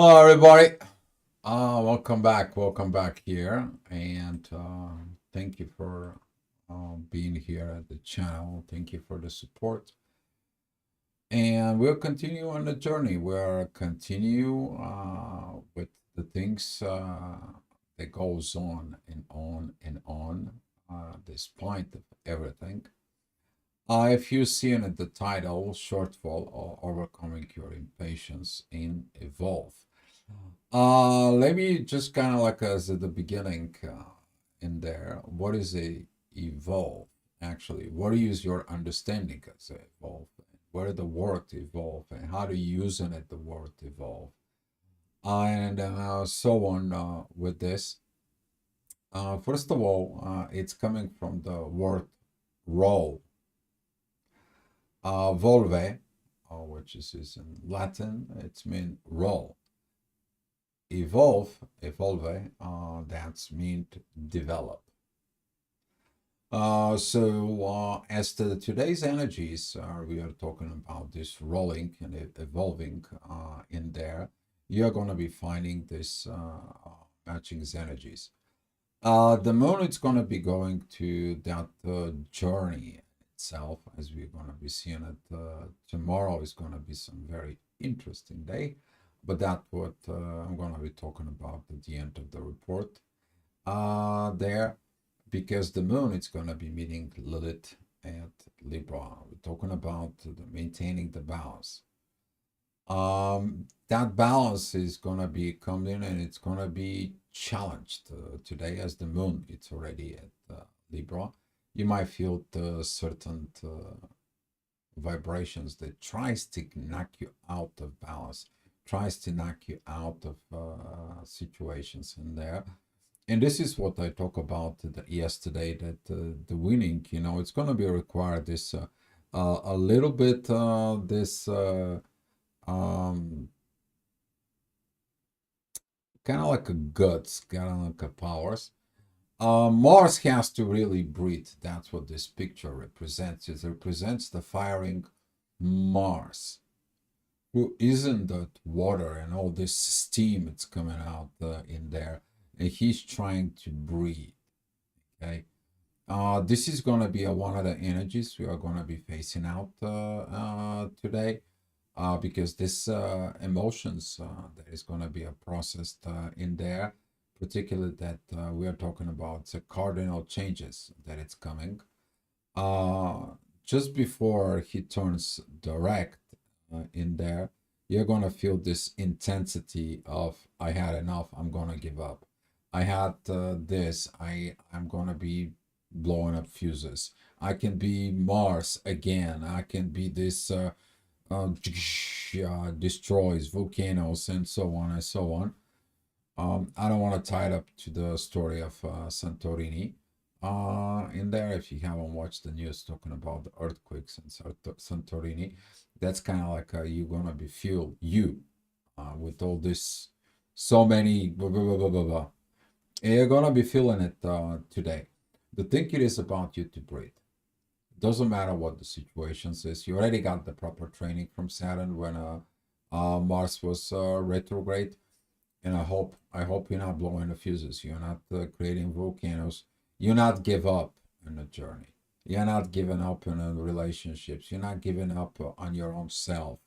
Hello, everybody. Welcome back. Welcome back here, and thank you for being here at the channel. Thank you for the support, and we'll continue on the journey. We'll continue with the things that goes on and on and on, despite of everything. If you see in the title, Shortfall or Overcoming Your Impatience in Evolve. Let me just kind of like as at the beginning in there, what is a evolve actually? What is your understanding as a evolve? What is the word evolve and how do you use in it the word evolve? And so on with this. First of all, it's coming from the word roll, volve, which is in Latin, it's mean roll. Evolve, that's mean to develop. As to today's energies, we are talking about this rolling and evolving in there. You're going to be finding this matching energies. The moon is going to be going to that journey itself, as we're going to be seeing it. Tomorrow is going to be some very interesting day, but that's what I'm going to be talking about at the end of the report there, because the moon is going to be meeting Lilith at Libra. We're talking about maintaining the balance. That balance is going to be coming and it's going to be challenged today as the moon it's already at Libra. You might feel certain vibrations that tries to knock you out of balance, tries to knock you out of situations in there. And this is what I talk about yesterday, that the winning, it's going to be required this a little bit this um, kind of like a guts, kind of like a powers. Mars has to really breathe. That's what this picture represents. It represents the firing Mars, who isn't that water and all this steam that's coming out in there, and he's trying to breathe. Okay, this is going to be one of the energies we are going to be facing out today, because this emotions that is going to be a processed in there, particularly that we are talking about the cardinal changes that it's coming. Just before he turns direct in there, you're going to feel this intensity of I had enough, I'm going to give up. I had this, I'm going to be blowing up fuses. I can be Mars again. I can be this destroys volcanoes and so on and so on. I don't want to tie it up to the story of Santorini in there. If you haven't watched the news talking about the earthquakes in Santorini, that's kind of like you're gonna be fueled with all this, so many blah, blah, blah, blah, blah, blah. And you're gonna be feeling it today. The thing it is about you to breathe. Doesn't matter what the situation is. You already got the proper training from Saturn when Mars was retrograde, and I hope you're not blowing the fuses. You're not creating volcanoes. You're not give up in the journey. You're not giving up in the relationships. You're not giving up on your own self,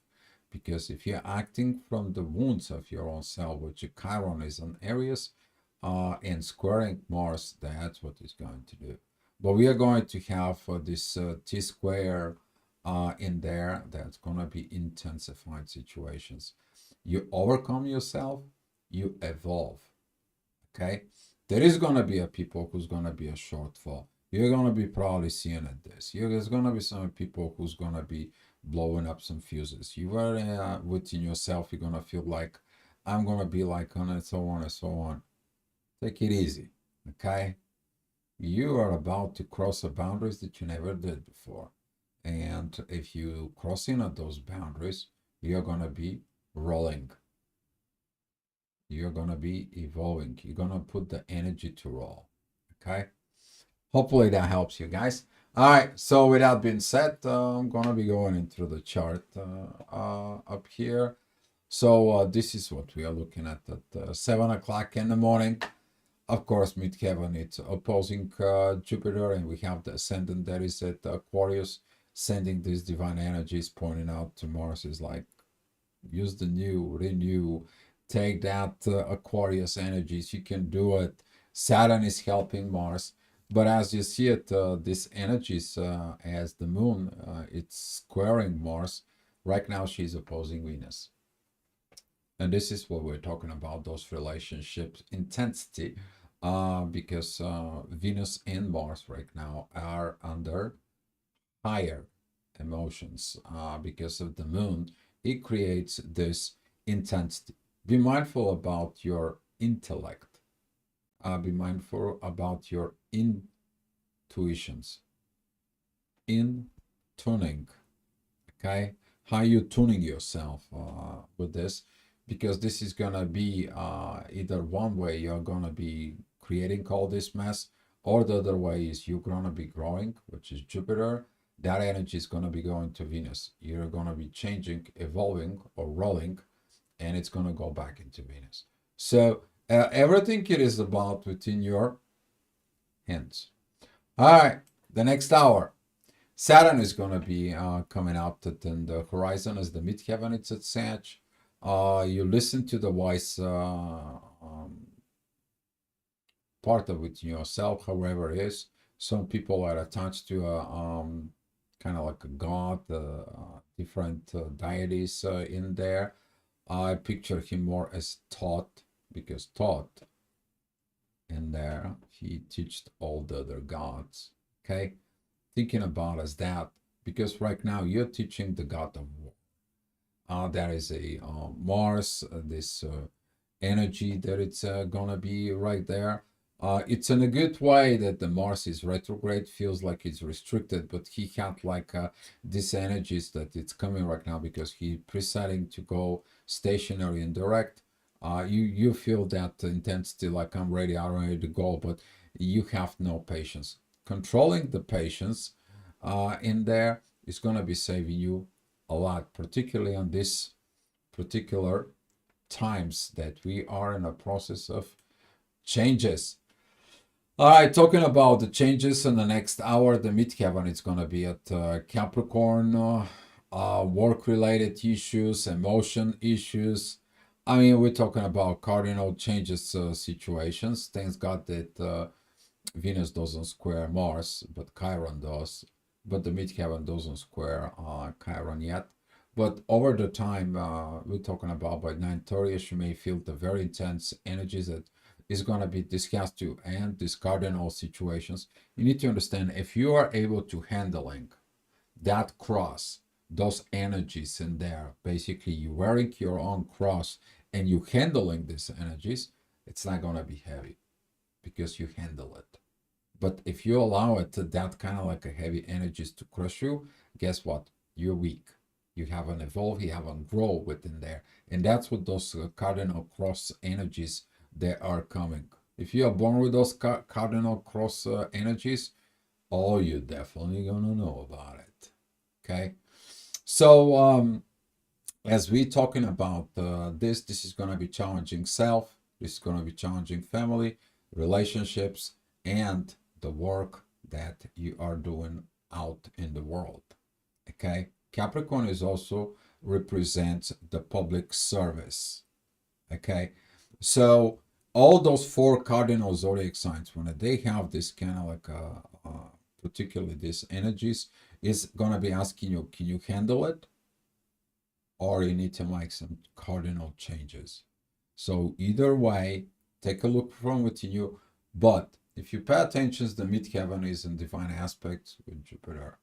because if you're acting from the wounds of your own self, which your Chiron is in Aries and squaring Mars, that's what it's going to do. But we are going to have this T square in there that's going to be intensified situations. You overcome yourself, you evolve. Okay, there is going to be a people who's going to be a shortfall. You're going to be probably seeing at this. There's going to be some people who's going to be blowing up some fuses. You are within yourself. You're going to feel like I'm going to be like on and so on and so on. Take it easy. Okay, you are about to cross the boundaries that you never did before. And if you cross in at those boundaries, you're going to be rolling. You're going to be evolving. You're going to put the energy to roll. Okay. Hopefully that helps you guys. All right. So with that being said, I'm going to be going into the chart up here. So this is what we are looking at 7 o'clock in the morning. Of course, midheaven, it's opposing Jupiter, and we have the ascendant that is at Aquarius, sending these divine energies, pointing out to Mars is like, use the new, renew, take that Aquarius energies. You can do it. Saturn is helping Mars. But as you see it, these energies, as the moon, it's squaring Mars. Right now, she's opposing Venus. And this is what we're talking about, those relationships, intensity, because Venus and Mars right now are under higher emotions because of the moon. It creates this intensity. Be mindful about your intellect. Be mindful about your intuitions, in tuning. Okay, how you tuning yourself with this, because this is gonna be either one way you're gonna be creating all this mess, or the other way is you're gonna be growing, which is Jupiter. That energy is gonna be going to Venus. You're gonna be changing, evolving, or rolling, and it's gonna go back into Venus. So everything it is about within your hands. All right, the next hour. Saturn is going to be coming out in the horizon as the midheaven. It's at Sag. You listen to the voice part of it yourself, however it is. Some people are attached to a kind of like a god, different deities in there. I picture him more as Thoth, because Thoth in there, he teached all the other gods. Okay, thinking about as that, because right now you're teaching the god of war. There is a Mars, this energy that it's gonna be right there. It's in a good way that the Mars is retrograde, feels like it's restricted, but he had like these energies that it's coming right now because he deciding to go stationary and direct. You feel that intensity, like I'm ready to go, but you have no patience. Controlling the patience in there is going to be saving you a lot, particularly on this particular times that we are in a process of changes. All right, talking about the changes in the next hour, the midheaven is going to be at Capricorn, work-related issues, emotion issues. I mean, we're talking about cardinal changes situations. Thanks God that Venus doesn't square Mars, but Chiron does. But the midheaven doesn't square Chiron yet. But over the time, we're talking about by 9:30, you may feel the very intense energies that is going to be discussed to and discard in all situations. You need to understand, if you are able to handling that cross, those energies in there, basically you wearing your own cross and you handling these energies, it's not going to be heavy because you handle it. But if you allow it to that kind of like a heavy energies to crush you, guess what? You're weak. You haven't evolved, you haven't grown within there. And that's what those cardinal cross energies they are coming. If you are born with those cardinal cross energies, oh, you're definitely gonna know about it. Okay, so as we talking about this is gonna be challenging self. This is gonna be challenging family, relationships, and the work that you are doing out in the world. Okay, Capricorn is also represents the public service. Okay, so all those four cardinal zodiac signs, when they have this kind of like particularly these energies, is gonna be asking you, can you handle it, or you need to make some cardinal changes. So either way, take a look from within you. But if you pay attention, the midheaven is in divine aspects with Jupiter.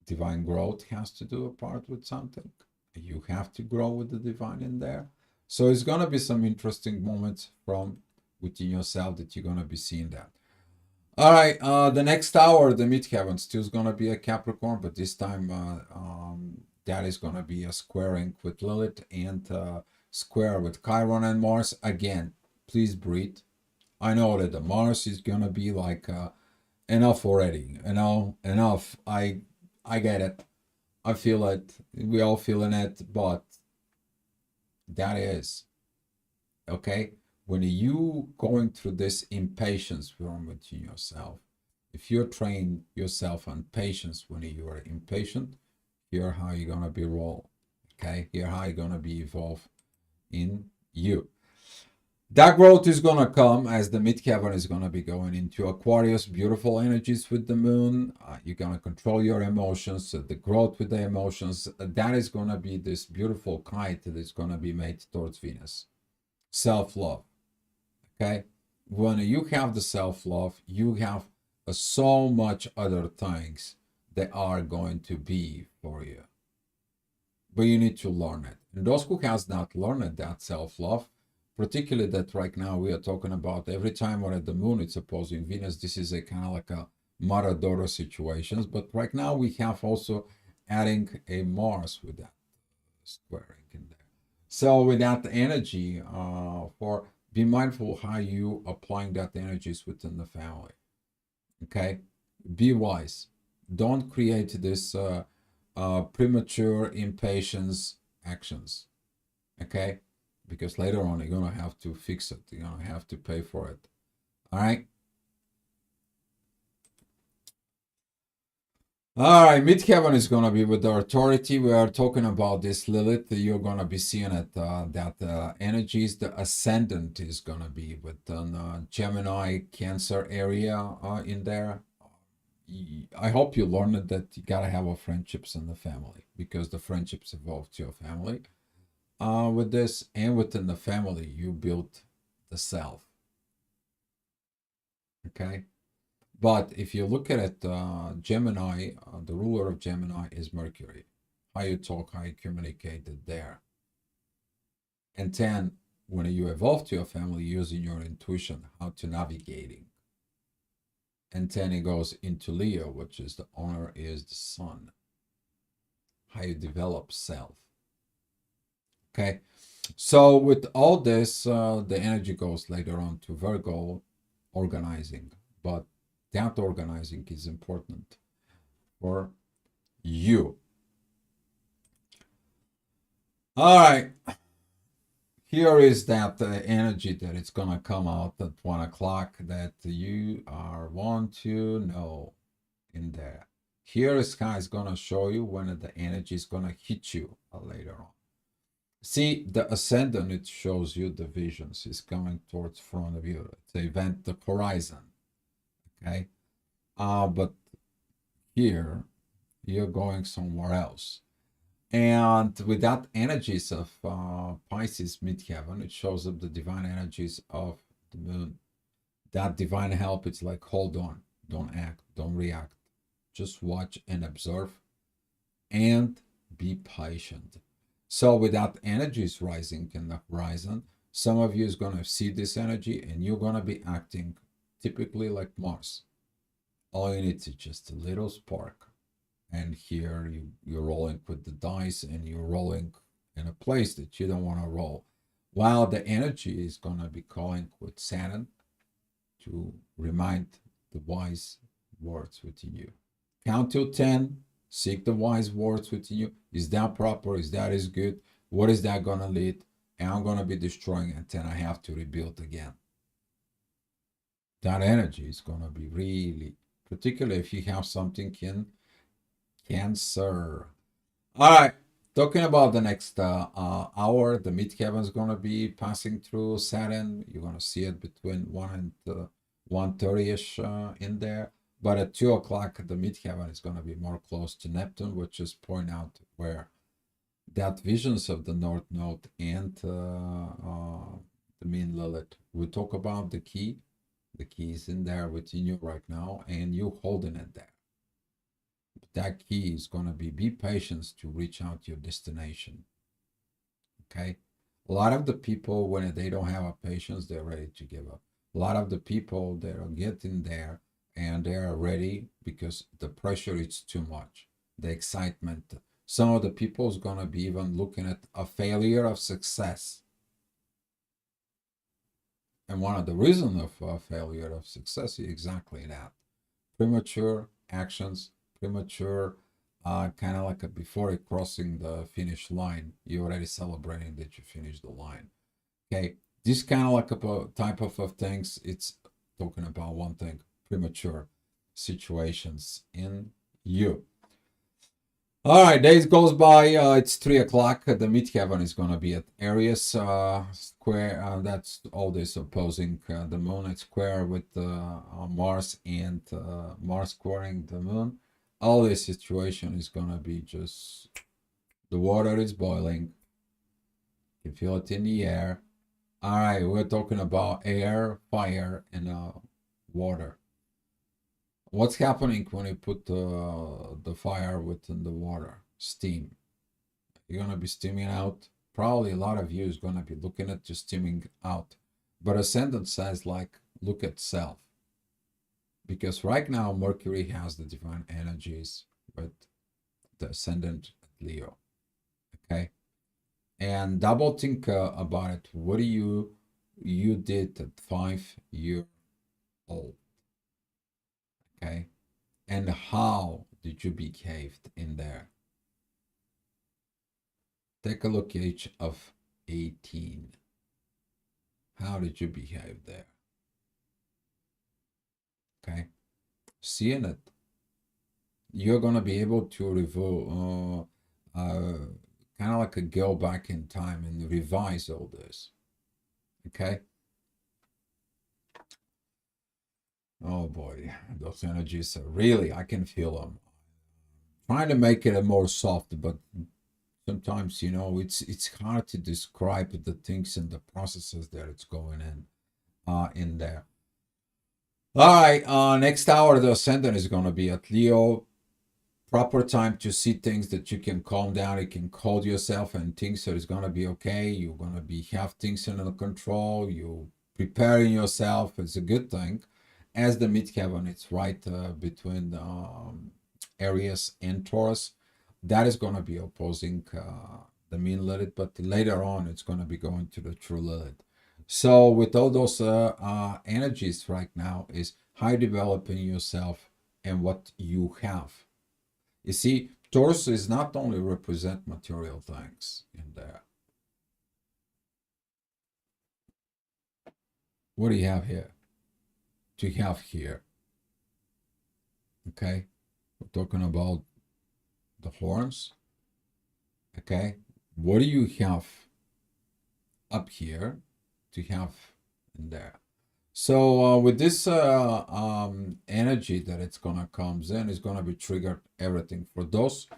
Divine growth has to do a part with something. You have to grow with the divine in there. So it's going to be some interesting moments from within yourself that you're going to be seeing that. All right, the next hour, the midheaven still is going to be a Capricorn, but this time that is going to be a squaring with Lilith and square with Chiron and Mars. Again, please breathe. I know that the Mars is going to be like enough already, enough. I get it. I feel it. We all feeling it, but that is okay. When you going through this impatience from within yourself, if you train yourself on patience when you are impatient, here how you're gonna be roll. Okay, here how you're gonna be evolved in you. That growth is going to come as the midheaven is going to be going into Aquarius, beautiful energies with the moon. You're going to control your emotions, the growth with the emotions. That is going to be this beautiful kite that is going to be made towards Venus. Self love. Okay? When you have the self love, you have so much other things that are going to be for you. But you need to learn it. And those who has not learned that self love, particularly that right now we are talking about every time we're at the moon, it's opposing Venus. This is a kind of like a mother-daughter situations. But right now we have also adding a Mars with that squaring in there. So with that energy, for be mindful how you applying that energies within the family. Okay, be wise. Don't create this premature impatience actions. Okay, because later on you're gonna have to fix it. You're gonna have to pay for it. All right. All right, midheaven is gonna be with the authority. We are talking about this Lilith. You're gonna be seeing it. That energies, the ascendant is gonna be with the Gemini, Cancer area in there. I hope you learned that you gotta have a friendships in the family because the friendships evolve to your family. With this and within the family, you build the self. Okay. But if you look at it, Gemini, the ruler of Gemini is Mercury. How you talk, how you communicate it there. And then when you evolve to your family using your intuition, how to navigating. And then it goes into Leo, which is the owner is the sun. How you develop self. Okay. So with all this, the energy goes later on to Virgo, organizing. But that organizing is important for you. All right. Here is that energy that it's going to come out at 1 o'clock that you are want to know in there. Here is how it's going to show you when the energy is going to hit you later on. See, the ascendant, it shows you the visions. It's coming towards front of you. It's the event, the horizon. Okay. But here, you're going somewhere else. And with that energies of Pisces midheaven, it shows up the divine energies of the moon. That divine help, it's like, hold on, don't act, don't react. Just watch and observe and be patient. So with that energies rising in the horizon, some of you is going to see this energy and you're going to be acting typically like Mars. All you need is just a little spark. And here you're rolling with the dice and you're rolling in a place that you don't want to roll. While the energy is going to be calling with Saturn to remind the wise words within you. Count till 10, seek the wise words within you. Is that proper? Is that is good? What is that going to lead? And I'm going to be destroying it, and I have to rebuild again. That energy is going to be really, particularly if you have something in Cancer. All right. Talking about the next hour, the midheaven is going to be passing through Saturn. You're going to see it between 1 and 1:30ish in there. But at 2 o'clock, the midheaven is going to be more close to Neptune, which is point out where that visions of the North Node and the mean Lilith. We talk about the key. The key is in there within you right now, and you holding it there. That key is going to be patient to reach out to your destination. Okay. A lot of the people, when they don't have a patience, they're ready to give up. A lot of the people, they are getting there and they are ready because the pressure is too much. The excitement. Some of the people is going to be even looking at a failure of success. And one of the reasons of a failure of success is exactly that. Premature actions, premature kind of like before you crossing the finish line, you're already celebrating that you finished the line. Okay, this kind of like a type of things. It's talking about one thing: premature situations in you. All right, days goes by. It's 3 o'clock. The midheaven is gonna be at Aries square. That's all this opposing the moon. It's square with Mars and Mars squaring the moon. All this situation is gonna be just the water is boiling. You can feel it in the air. All right, we're talking about air, fire, and water. What's happening when you put the fire within the water? Steam. You're gonna be steaming out. Probably a lot of you is gonna be looking at just steaming out. But ascendant says like look at self. Because right now Mercury has the divine energies with the ascendant Leo. Okay. And double think about it. What do you did at 5 years old? Okay. And how did you behave in there? Take a look age of 18. How did you behave there? Okay. Seeing it, you're going to be able to review, kind of like a go back in time and revise all this. Okay. Oh boy, those energies are really, I can feel them. Trying to make it a more soft, but sometimes it's hard to describe the things and the processes that it's going in there. All right, next hour the ascendant is going to be at Leo. Proper time to see things that you can calm down, you can hold yourself and things that is going to be okay. You're going to be have things under control. You preparing yourself. It's a good thing. As the midheaven, it's right between Aries and Taurus. That is going to be opposing the mean Lilith, but later on it's going to be going to the true Lilith. So with all those energies right now is how developing yourself and what you have. You see, Taurus is not only represent material things in there. What do you have here? To have here. Okay, we're talking about the horns. Okay, what do you have up here to have in there? So with this energy that it's gonna comes in, is gonna be triggered everything. For those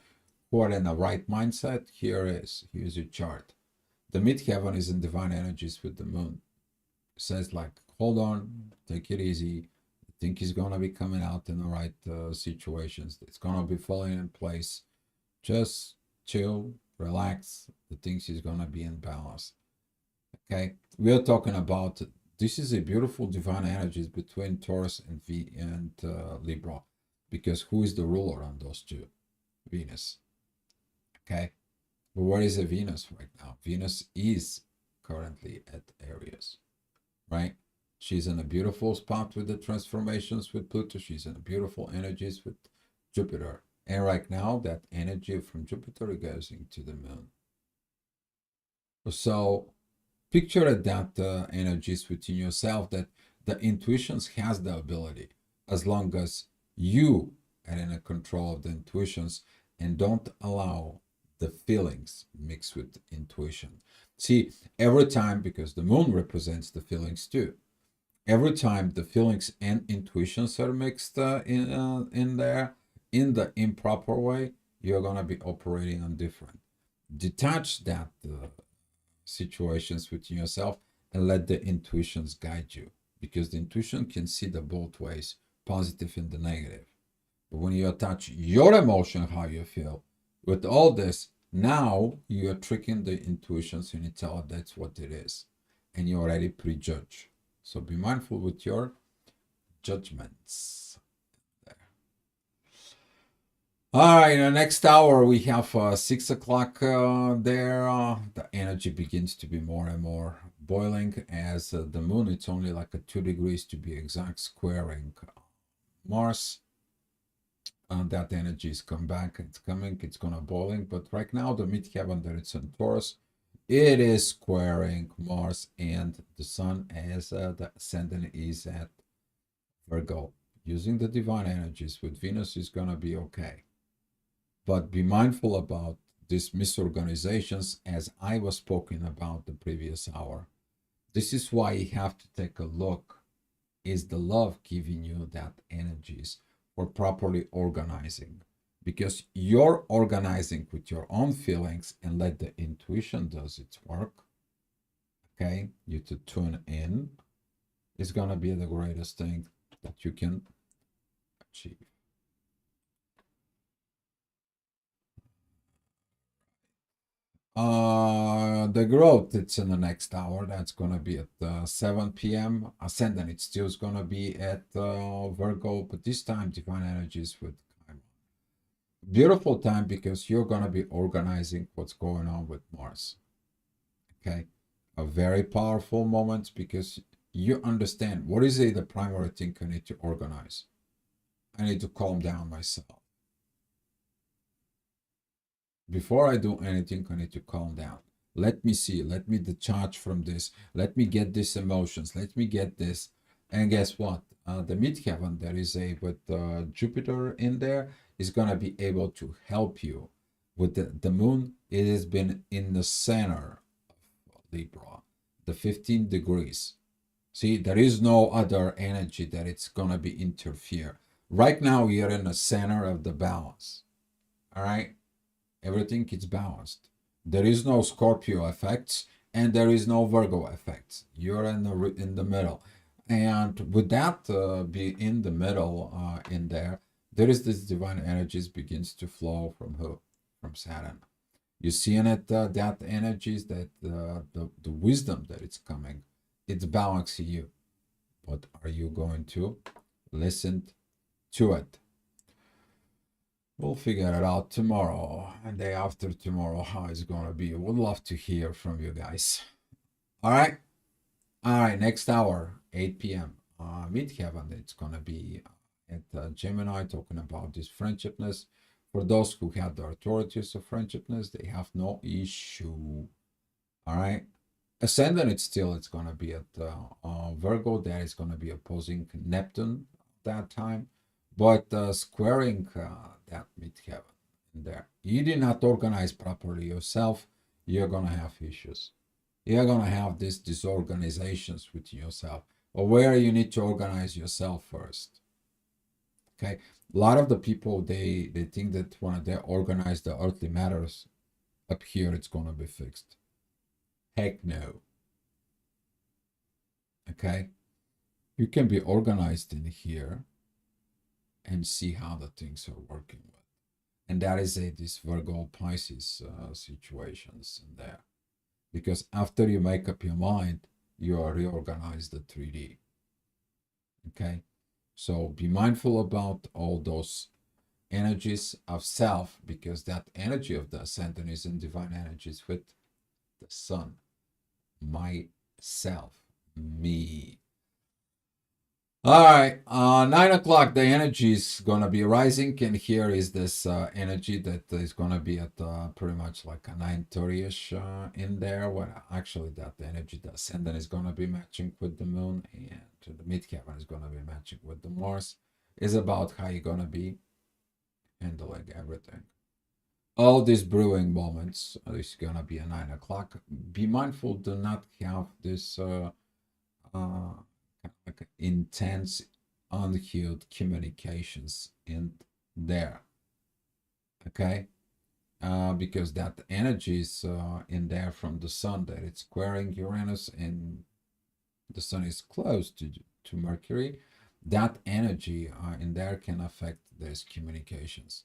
who are in the right mindset, here's your chart. The midheaven is in divine energies with the moon. It says like, hold on, take it easy. I think he's gonna be coming out in the right situations. It's gonna be falling in place. Just chill, relax. The things is gonna be in balance. Okay, we are talking about this is a beautiful divine energies between Taurus and Libra, because who is the ruler on those two? Venus. Okay, but where is the Venus right now? Venus is currently at Aries, right? She's in a beautiful spot with the transformations with Pluto. She's in a beautiful energies with Jupiter. And right now, that energy from Jupiter goes into the moon. So picture that energies within yourself, that the intuitions has the ability, as long as you are in a control of the intuitions and don't allow the feelings mixed with intuition. See, every time, because the moon represents the feelings too, every time the feelings and intuitions are mixed in there in the improper way, you're going to be operating on different. Detach that situations within yourself and let the intuitions guide you, because the intuition can see the both ways, positive and the negative. But when you attach your emotion, how you feel with all this, now you are tricking the intuitions and you tell it that's what it is, and you already prejudge. So be mindful with your judgments. There. All right, the next hour we have 6 o'clock there. The energy begins to be more and more boiling as the moon, it's only like a 2 degrees to be exact, squaring Mars. that energy is come back, it's coming, it's gonna boiling. But right now, the midheaven that it's in Taurus, it is squaring Mars and the Sun, as the ascendant is at Virgo. Using the divine energies with Venus is gonna be okay. But be mindful about these misorganizations, as I was speaking about the previous hour. This is why you have to take a look. Is the love giving you that energies for properly organizing? Because you're organizing with your own feelings and let the intuition does its work. Okay, you to tune in is gonna be the greatest thing that you can achieve. The growth, it's in the next hour. That's gonna be at 7 p.m. Ascendant, it's still gonna be at Virgo, but this time divine energies with Chiron. Beautiful time because you're gonna be organizing what's going on with Mars. Okay, a very powerful moment because you understand what is the primary thing I need to organize. I need to calm down myself. Before I do anything, I need to calm down. Let me see, let me detach from this, let me get these emotions, let me get this. And guess what? The midheaven, there is a with Jupiter in there, is going to be able to help you. With the moon, it has been in the center of Libra, the 15 degrees. See, there is no other energy that it's going to be interfere. Right now, we are in the center of the balance. All right? Everything is balanced. There is no Scorpio effects and there is no Virgo effects. You're in the middle, and with that be in the middle in there, there is this divine energies begins to flow from who? From Saturn. You see in it that energies that the wisdom that it's coming, it's balancing you. But are you going to listen to it? We'll figure it out tomorrow and day after tomorrow how it's gonna be. Would love to hear from you guys. All right. All right. Next hour, 8 p.m. Midheaven. It's gonna be at Gemini, talking about this friendshipness. For those who have the authorities of friendshipness, they have no issue. All right. Ascendant, it's gonna be at Virgo. That is gonna be opposing Neptune that time, but squaring that midheaven in there. You did not organize properly yourself, you're gonna have issues. You're gonna have these disorganizations with yourself, or where you need to organize yourself first. Okay, a lot of the people they think that when they organize the earthly matters up here, it's gonna be fixed. Heck no. Okay, you can be organized in here and see how the things are working with. And that is this Virgo Pisces situations in there. Because after you make up your mind, you are reorganized the 3D. Okay? So be mindful about all those energies of self, because that energy of the ascendant is in divine energies with the sun. Myself. Me. All right, 9 o'clock, the energy is gonna be rising, and here is this energy that is gonna be at pretty much like a 9:30ish in there. When actually that energy, the ascendant is gonna be matching with the moon, and the midheaven is gonna be matching with the Mars. Is about how you're gonna be handling everything. All these brewing moments is gonna be at 9 o'clock. Be mindful, do not have this. Like intense, unhealed communications in there. Okay, because that energy is in there from the sun, that it's squaring Uranus, and the sun is close to Mercury. That energy in there can affect these communications.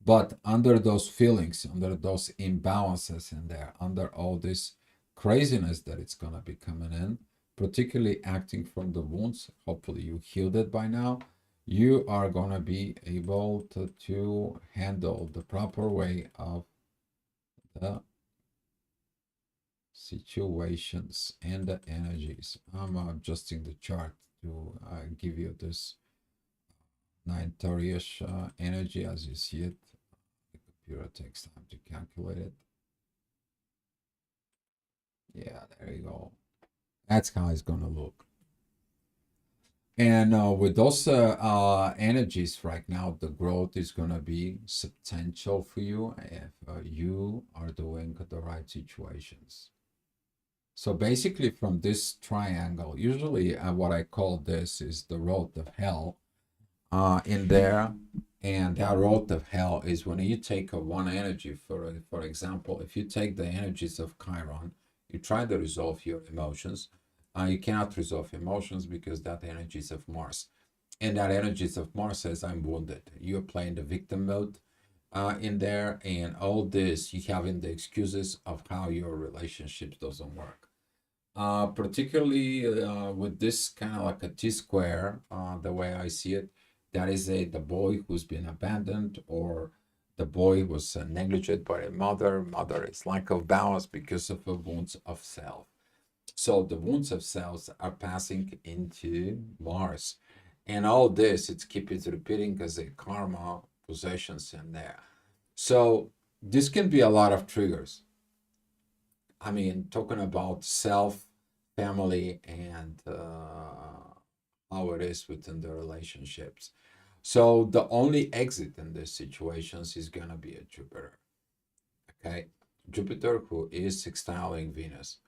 But under those feelings, under those imbalances in there, under all this craziness that it's gonna be coming in, particularly acting from the wounds, hopefully you healed it by now, you are gonna be able to handle the proper way of the situations and the energies. I'm adjusting the chart to give you this 9:30ish energy as you see it. The computer takes time to calculate it. Yeah, there you go. That's how it's gonna look. And with those energies right now, the growth is gonna be substantial for you if you are doing the right situations. So basically, from this triangle, usually what I call this is the road of hell in there. And that road of hell is when you take a one energy, for example, if you take the energies of Chiron, you try to resolve your emotions. You cannot resolve emotions because that energy is of Mars. And that energies of Mars says, I'm wounded. You're playing the victim mode in there. And all this, you having the excuses of how your relationships doesn't work. Particularly with this kind of like a T square, the way I see it, that is the boy who's been abandoned or the boy was neglected by a mother. Mother is lack of balance because of the wounds of self. So the wounds of selves are passing into Mars. And all this, it's keep it repeating as a karma possessions in there. So this can be a lot of triggers. I mean, talking about self, family, and how it is within the relationships. So the only exit in these situations is gonna be a Jupiter. Okay, Jupiter who is sextiling Venus.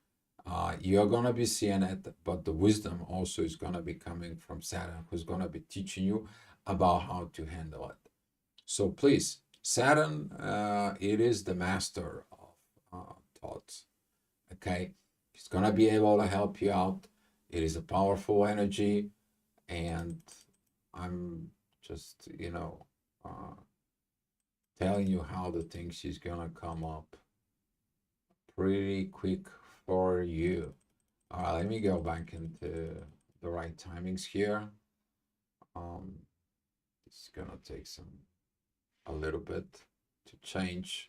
You're gonna be seeing it, but the wisdom also is gonna be coming from Saturn, who's gonna be teaching you about how to handle it. So please, Saturn, it is the master of thoughts. Okay, he's gonna be able to help you out. It is a powerful energy, and I'm just telling you how the things is gonna come up pretty quick for you. Let me go back into the right timings here. Um, it's gonna take a little bit to change.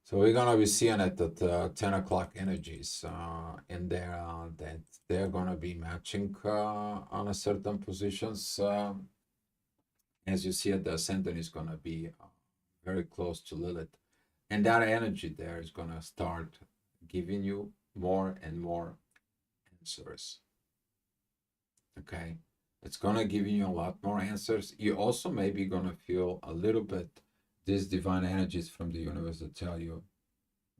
So we're gonna be seeing it at 10 o'clock energies in there that they're gonna be matching on a certain positions. As you see it, the ascendant is gonna be very close to Lilith. And that energy there is gonna start giving you more and more answers. Okay. It's gonna give you a lot more answers. You also maybe gonna feel a little bit these divine energies from the universe that tell you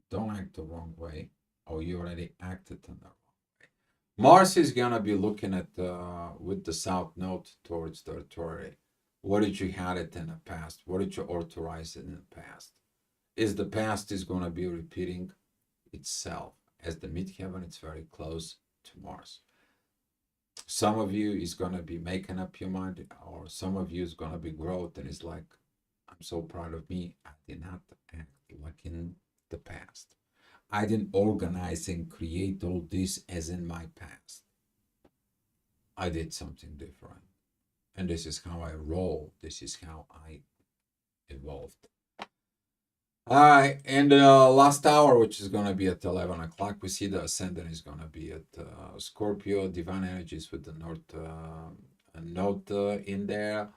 don't act the wrong way, or you already acted in the wrong way. Mars is gonna be looking at with the south node towards the authority. What did you had it in the past? What did you authorize in the past? Is the past is gonna be repeating itself as the midheaven? It's very close to Mars. Some of you is gonna be making up your mind, or some of you is gonna be growth and it's like, I'm so proud of me. I did not act like in the past. I didn't organize and create all this as in my past. I did something different. And this is how I roll. This is how I evolved. All right. And the last hour, which is going to be at 11 o'clock, we see the ascendant is going to be at Scorpio, divine energies with the North node in there.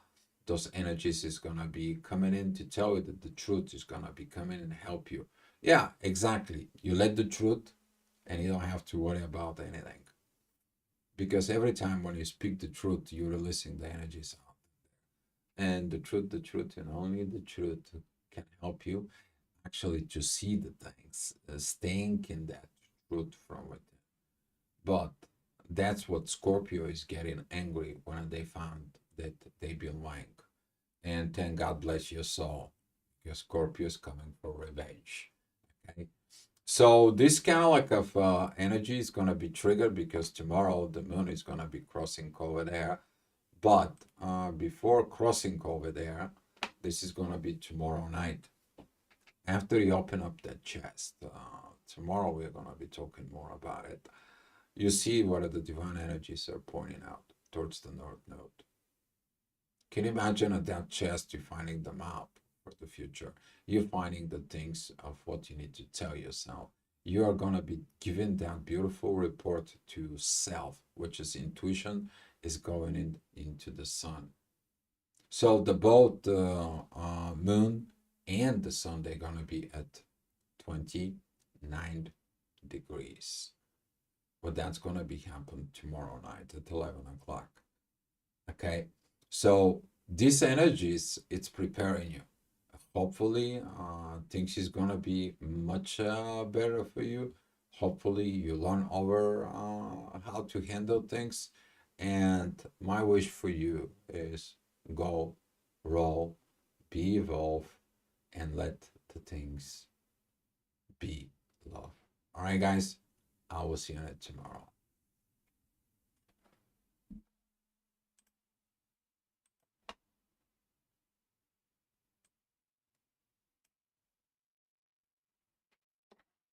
Those energies is going to be coming in to tell you that the truth is going to be coming and help you. Yeah, exactly. You let the truth and you don't have to worry about anything. Because every time when you speak the truth, you're releasing the energies out. And the truth, and only the truth can help you actually to see the things, staying in that truth from within. But that's what Scorpio is getting angry when they found that they've been lying. And then God bless your soul, because Scorpio is coming for revenge. Okay. So this kind of like of energy is going to be triggered because tomorrow the moon is going to be crossing over there. But before crossing over there, this is going to be tomorrow night. After you open up that chest, tomorrow we're going to be talking more about it. You see what the divine energies are pointing out towards the North Node. Can you imagine at that chest you're finding the map for the future? You're finding the things of what you need to tell yourself. You are going to be given that beautiful report to self, which is intuition is going into the sun. So the both the moon and the sun, they're gonna be at 29 degrees. But that's gonna be happen tomorrow night at 11 o'clock. Okay, so this energy is it's preparing you. Hopefully, things is gonna be much better for you. Hopefully, you learn over how to handle things. And my wish for you is go, roll, be evolve, and let the things be love. All right, guys, I will see you on it tomorrow.